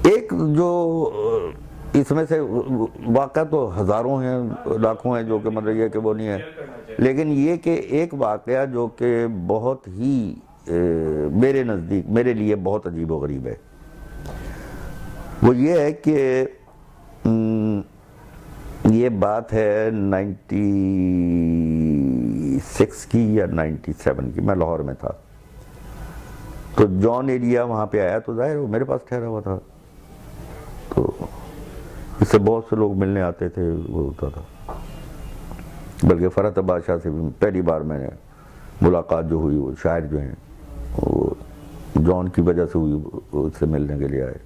ایک جو اس میں سے واقعہ تو ہزاروں ہیں، لاکھوں ہیں، جو کہ مطلب یہ کہ وہ نہیں ہے، لیکن یہ کہ ایک واقعہ جو کہ بہت ہی میرے نزدیک، میرے لیے بہت عجیب و غریب ہے، وہ یہ ہے کہ یہ بات ہے 96 کی یا 97 کی، میں لاہور میں تھا، تو جان ایلیا وہاں پہ آیا، تو ظاہر وہ میرے پاس ٹھہرا ہوا تھا، تو اس سے بہت سے لوگ ملنے آتے تھے، وہ ہوتا تھا، بلکہ فرحت بادشاہ سے بھی پہلی بار میں نے ملاقات جو ہوئی، وہ شاعر جو ہیں وہ جان کی وجہ سے ہوئی، اس سے ملنے کے لیے آئے۔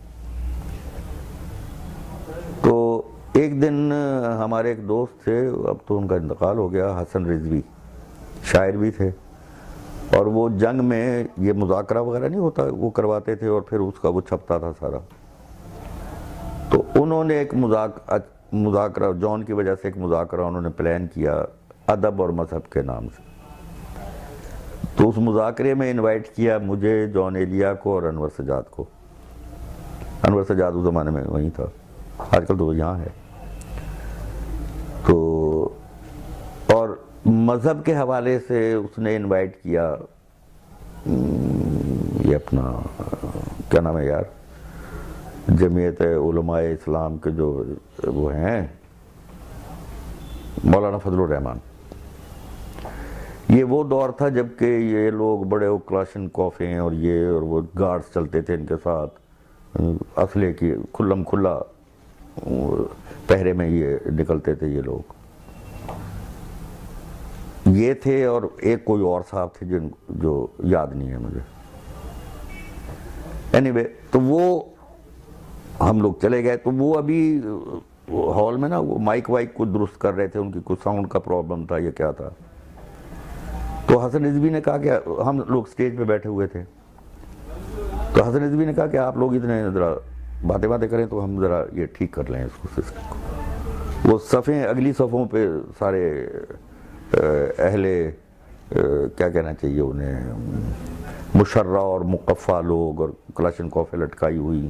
تو ایک دن ہمارے ایک دوست تھے، اب تو ان کا انتقال ہو گیا، حسن رضوی، شاعر بھی تھے، اور وہ جنگ میں یہ مذاکرہ وغیرہ نہیں ہوتا، وہ کرواتے تھے اور پھر اس کا وہ چھپتا تھا سارا، تو انہوں نے ایک مذاکرہ جان کی وجہ سے ایک مذاکرہ انہوں نے پلان کیا ادب اور مذہب کے نام سے، تو اس مذاکرے میں انوائٹ کیا مجھے، جان ایلیا کو اور انور سجاد کو۔ انور سجاد اس زمانے میں وہیں تھا، آج کل تو وہ یہاں ہے۔ تو اور مذہب کے حوالے سے اس نے انوائٹ کیا یہ اپنا کیا نام ہے یار، جمعیت علماء اسلام کے جو وہ ہیں مولانا فضل الرحمان۔ یہ وہ دور تھا جب کہ یہ لوگ بڑے کلاشن کوفیں اور یہ اور وہ گارڈز چلتے تھے ان کے ساتھ، اسلحے کی کھلم کھلا پہرے میں یہ نکلتے تھے یہ لوگ، یہ تھے، اور ایک کوئی اور صاحب تھے جو یاد نہیں ہے مجھے۔ اینی تو وہ ہم لوگ چلے گئے، تو وہ ابھی ہال میں نا وہ مائک وائک کو درست کر رہے تھے، ان کی کچھ ساؤنڈ کا پرابلم تھا، یہ کیا تھا، تو حسن رضوی نے کہا کہ ہم لوگ سٹیج پہ بیٹھے ہوئے تھے، تو حسن رضوی نے کہا کہ آپ لوگ اتنے ذرا باتیں کریں تو ہم ذرا یہ ٹھیک کر لیں اس کو سسٹم کو۔ وہ صفیں اگلی صفوں پہ سارے اہل کیا کہنا چاہیے انہیں، مشرع اور مقفع لوگ اور کلاشن کوفے لٹکائی ہوئی،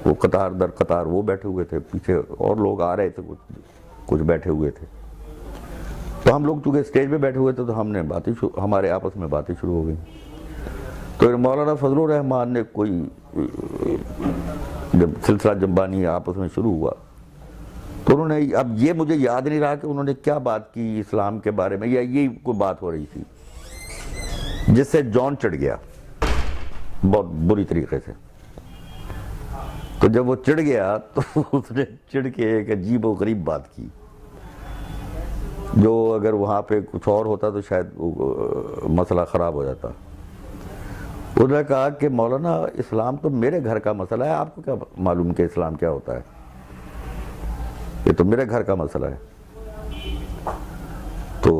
وہ قطار در قطار وہ بیٹھے ہوئے تھے، پیچھے اور لوگ آ رہے تھے، کچھ بیٹھے ہوئے تھے، تو ہم لوگ چونکہ اسٹیج پہ بیٹھے ہوئے تھے تو ہم نے ہمارے آپس میں باتیں شروع ہو گئی، تو مولانا فضل الرحمان نے کوئی جب سلسلہ جنبانی آپس میں شروع ہوا، تو انہوں نے، اب یہ مجھے یاد نہیں رہا کہ انہوں نے کیا بات کی اسلام کے بارے میں، یا یہی کوئی بات ہو رہی تھی جس سے جان چڑھ گیا بہت بری طریقے سے۔ تو جب وہ چڑھ گیا تو اس نے چڑھ کے ایک عجیب و غریب بات کی، جو اگر وہاں پہ کچھ اور ہوتا تو شاید مسئلہ خراب ہو جاتا۔ انہوں نے کہا کہ مولانا اسلام تو میرے گھر کا مسئلہ ہے، آپ کو کیا معلوم کہ اسلام کیا ہوتا ہے، یہ تو میرے گھر کا مسئلہ ہے، تو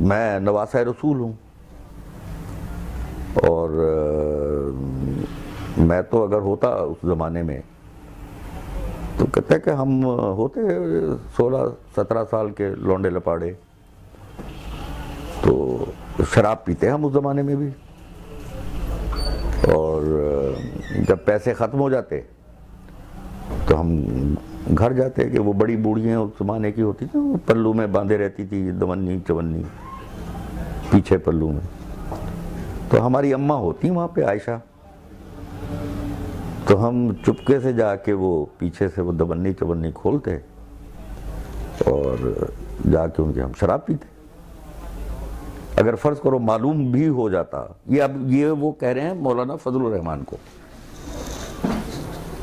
میں نواسہ رسول ہوں، اور میں تو اگر ہوتا اس زمانے میں تو کہتا ہے کہ ہم ہوتے 16-17 سال کے لونڈے لپاڑے، تو شراب پیتے ہم اس زمانے میں بھی، اور جب پیسے ختم ہو جاتے تو ہم گھر جاتے، کہ وہ بڑی بوڑھیاں اس زمانے کی ہوتی تھیں، وہ پلو میں باندھے رہتی تھی، دونی چونی پیچھے پلو میں، تو ہماری اماں ہوتی وہاں پہ عائشہ، تو ہم چپکے سے جا کے وہ پیچھے سے وہ دبنی چبنی کھولتے اور جا کے ان کے ہم شراب پیتے۔ اگر فرض کرو معلوم بھی ہو جاتا، یہ اب یہ وہ کہہ رہے ہیں مولانا فضل الرحمان کو،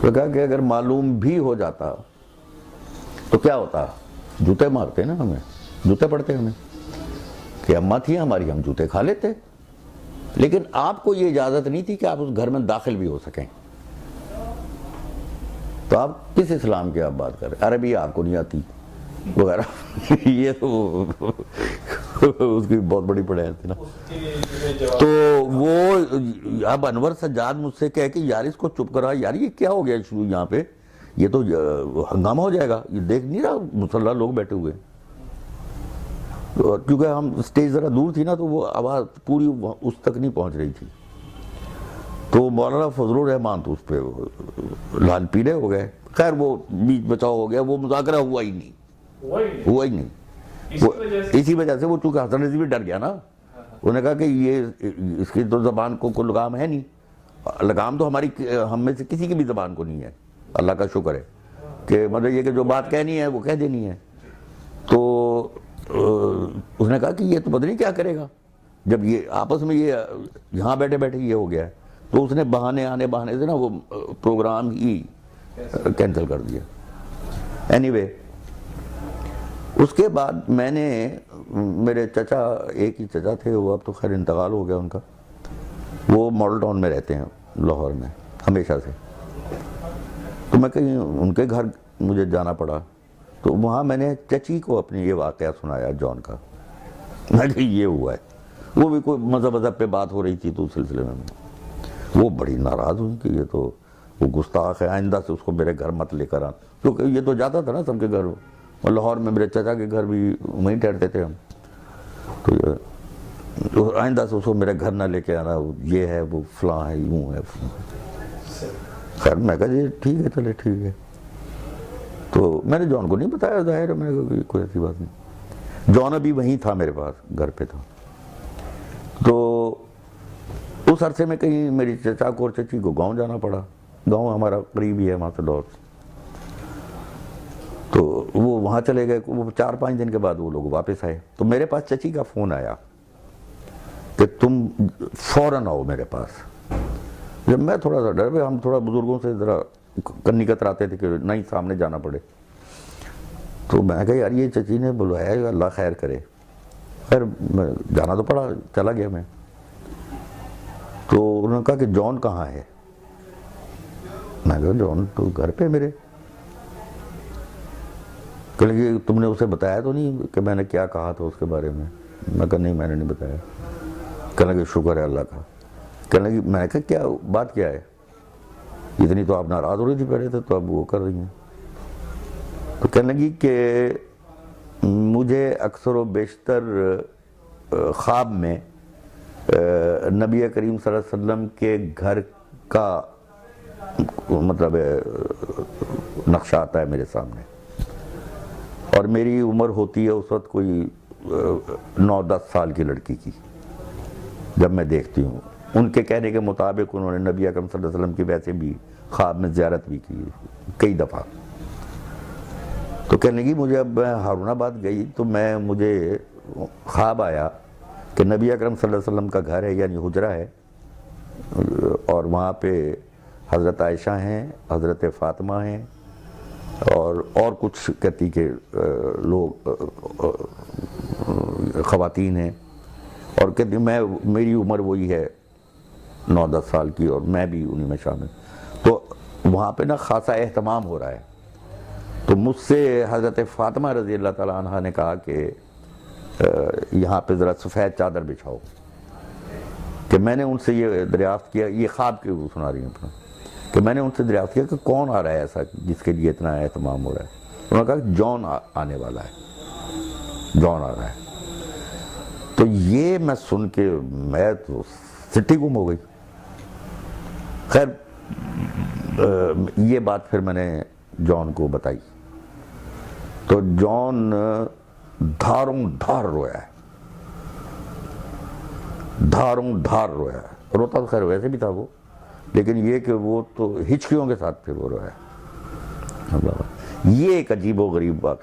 تو کہا کہ اگر معلوم بھی ہو جاتا تو کیا ہوتا، جوتے مارتے نا ہمیں، جوتے پڑتے ہمیں، کہ اماں تھی ہماری، ہم جوتے کھا لیتے، لیکن آپ کو یہ اجازت نہیں تھی کہ آپ اس گھر میں داخل بھی ہو سکیں، تو آپ کس اسلام کی آپ بات کر رہے ہیں، عربی آپ کو نہیں آتی وغیرہ یہ تو اس کی بہت بڑی پڑھائی تھی نا۔ تو وہ اب انور سجاد مجھ سے کہے کہ یار اس کو چپ کرا، یار یہ کیا ہو گیا شروع یہاں پہ، یہ تو ہنگامہ ہو جائے گا، یہ دیکھ نہیں رہا مسلح لوگ بیٹھے ہوئے، کیونکہ ہم اسٹیج ذرا دور تھی نا، تو وہ آواز پوری اس تک نہیں پہنچ رہی تھی، تو مولانا فضل الرحمان تو اس پہ لال پیلے ہو گئے. خیر وہ بیچ بچاؤ ہو گیا, وہ مذاکرہ ہوا ہی نہیں, ہوا ہی نہیں. اسی وجہ سے وہ چونکہ حسن رضوی ڈر گیا نا, انہوں نے کہا کہ یہ اس کی تو زبان کو کوئی لگام ہے نہیں, لگام تو ہم میں سے کسی کی بھی زبان کو نہیں ہے, اللہ کا شکر ہے کہ مطلب یہ کہ جو بات کہنی ہے وہ کہہ دینی ہے. تو اس نے کہا کہ یہ تو پتہ نہیں کیا کرے گا, جب یہ آپس میں یہ یہاں بیٹھے بیٹھے یہ ہو گیا ہے. تو اس نے بہانے سے نا وہ پروگرام ہی کینسل کر دیا. اینی وے اس کے بعد میں نے, میرے چچا, ایک ہی چچا تھے, وہ اب تو خیر انتقال ہو گیا ان کا, وہ ماڈل ٹاؤن میں رہتے ہیں لاہور میں ہمیشہ سے. تو میں کہیں ان کے گھر مجھے جانا پڑا, تو وہاں میں نے چچی کو اپنی یہ واقعہ سنایا جان کا, میں کہ یہ ہوا ہے. وہ بھی کوئی مذہب پہ بات ہو رہی تھی, تو اس سلسلے میں وہ بڑی ناراض ہوئی کہ یہ تو وہ گستاخ ہے, آئندہ سے اس کو میرے گھر مت لے کر آ, کیونکہ یہ تو جاتا تھا نا سب کے گھر, اور لاہور میں میرے چچا کے گھر بھی وہیں ٹھہرتے تھے ہم, تو آئندہ سے اس کو میرے گھر نہ لے کے آنا, یہ ہے وہ فلاں ہے, یوں ہے. خیر میں کہا جی ٹھیک ہے, چلے ٹھیک ہے. تو میں نے جان کو نہیں بتایا, ظاہر ہے, میں نے کہا کوئی ایسی بات نہیں. جان ابھی وہیں تھا میرے پاس, گھر پہ تھا. تو اس عرصے میں کہیں میری چچا کو اور چچی کو گاؤں جانا پڑا, گاؤں ہمارا قریب ہی ہے وہاں سے لاہور. تو وہ وہاں چلے گئے, وہ 4-5 دن کے بعد وہ لوگ واپس آئے. تو میرے پاس چچی کا فون آیا کہ تم فوراً آؤ میرے پاس. جب میں تھوڑا سا ڈر گیا, ہم تھوڑا بزرگوں سے ذرا کنی کتراتے تھے کہ نہیں سامنے جانا پڑے. تو میں کہا یار یہ چچی نے بلوایا, اللہ خیر کرے. خیر جانا تو پڑا, چلا گیا میں. تو انہوں نے کہا کہ جان کہاں ہے؟ میں کہا جان تو گھر پہ میرے. کہ لگے تم نے اسے بتایا تو نہیں کہ میں نے کیا کہا تھا اس کے بارے میں؟ میں کہا نہیں میں نے نہیں بتایا. کہنے لگے شکر ہے اللہ کا. کہنے لگی, میں نے کہا کیا بات کیا ہے؟ اتنی تو آپ ناراض ہو رہی تھی پہلے, تو اب وہ کر رہی ہیں. تو کہنے لگی کہ مجھے اکثر و بیشتر خواب میں نبی کریم صلی اللہ علیہ وسلم کے گھر کا مطلب نقشہ آتا ہے میرے سامنے, اور میری عمر ہوتی ہے اس وقت کوئی 9-10 سال کی لڑکی کی. جب میں دیکھتی ہوں, ان کے کہنے کے مطابق انہوں نے نبی اکرم صلی اللہ علیہ وسلم کی ویسے بھی خواب میں زیارت بھی کی کئی دفعہ. تو کہنے لگی مجھے اب میں ہارون آباد گئی تو مجھے خواب آیا کہ نبی اکرم صلی اللہ علیہ وسلم کا گھر ہے, یعنی حجرہ ہے, اور وہاں پہ حضرت عائشہ ہیں, حضرت فاطمہ ہیں, اور کچھ کہتی کہ لوگ خواتین ہیں, اور کہتی میری عمر وہی ہے 9-10 سال کی, اور میں بھی انہی میں شامل. تو وہاں پہ نا خاصا اہتمام ہو رہا ہے. تو مجھ سے حضرت فاطمہ رضی اللہ تعالیٰ عنہ نے کہا کہ یہاں پہ ذرا سفید چادر بچھاؤ. کہ میں نے ان سے یہ دریافت کیا, یہ خواب کے وہ سنا رہی ہیں اپنا, کہ میں نے ان سے دریافت کیا کہ کون آ رہا ہے ایسا جس کے لیے اتنا اہتمام ہو رہا ہے. انہوں نے کہا کہ جان آنے والا ہے, جان آ رہا ہے. تو یہ میں سن کے میں تو سٹی گم ہو گئی. خیر یہ بات پھر میں نے جان کو بتائی, تو جان دھاروں دھار رویا ہے, دھاروں دھار رویا ہے. روتا تو خیر ویسے بھی تھا وہ, لیکن یہ کہ وہ تو ہچکیوں کے ساتھ پھر وہ رویا ہے. یہ ایک عجیب و غریب بات.